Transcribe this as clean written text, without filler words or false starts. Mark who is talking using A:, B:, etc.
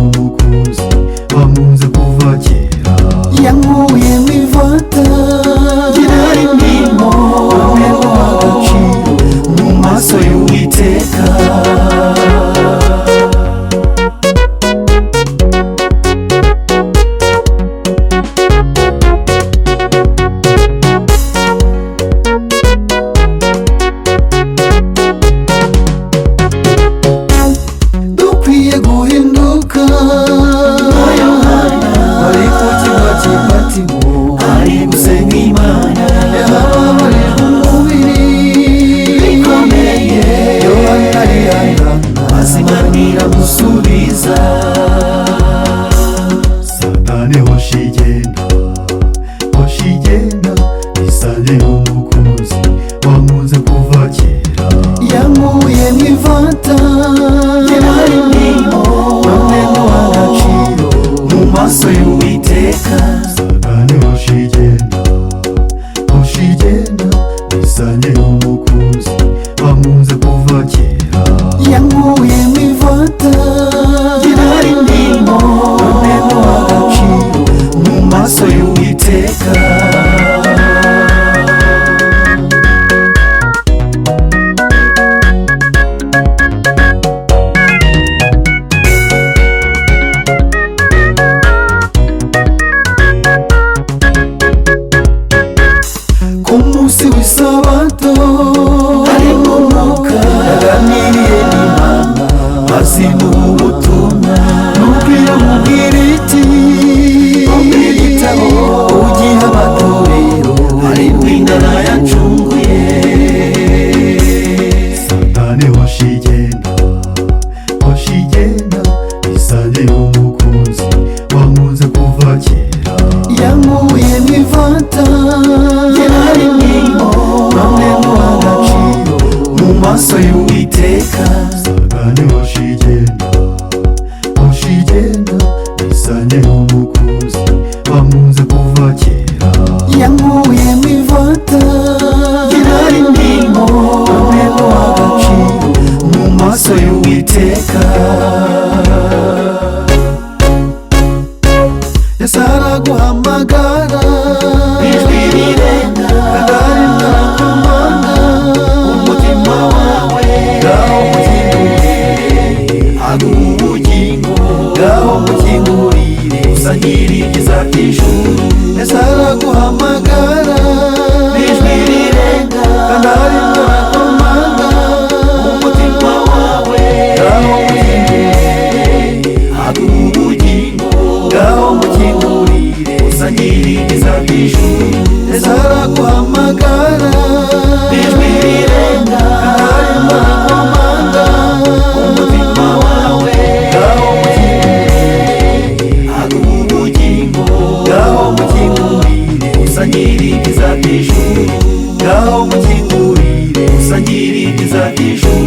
A: umukunzi wankunze kuva kera.
B: yankuye mu ivata ry'irari ndimo, none nguha agaciro mu maso y'Uwiteka. dukwiye guhinduka nka Yohana wari ku kirwa cy'ipatimo, ari gusenga Imana. yababarijwe umubiri bikomeye, Yohana arihangana maze Imana iramusubiza.
A: Satani hoshi igenda isange umukunzi wankunze kuva kera.
B: yankuye mu ivata ry'irari ndimo, none nguha agaciro mu maso y'Uwiteka.
A: Satani hoshi igenda isange umukunzi wankunze kuva kera.
B: yankuye mu ivata ry'irari ndimo, none nguha agaciro mu maso y'Uwiteka. ku munsi w'isabato ari mu mwuka yaganiriye n'Imana, maze imuha ubutumwa. nuko iramubwira iti umva igitabo ugihe amatorero, ariko intara yacunguye.
A: Satani hoshi igenda isange umukunzi wankunze kuva kera.
B: yankuye mu ivata ry'irari ndimo, none nguha agaciro mu maso y'Uwiteka.
A: Satani hoshi igenda isange umukunzi wankunze kuva kera.
B: yankuye mu ivata ry'irari ndimo, none nguha agaciro mu maso y'Uwiteka. Yesu araguhamagara ijwi rirenga, kandi arakomanga umutima wawe. ngaho mukingurire aguha ubugingo, ngaho mukingurire usangire ibyiza by'ijuru. Yesu araguhamagara ijwi rirenga, kandi arakomanga umutima wawe. ngaho mukingurire aguha ubugingo, ngaho mukingurire usangire ibyiza by'ijuru. Yesu araguhamagara ijwi rirenga, kandi arakomanga umutima wawe. ngaho mukingurire aguha ubugingo, ngaho mukingurire usangire ibyiza by'ijuru. ngaho mukingurire usangire ibyiza by'ijuru.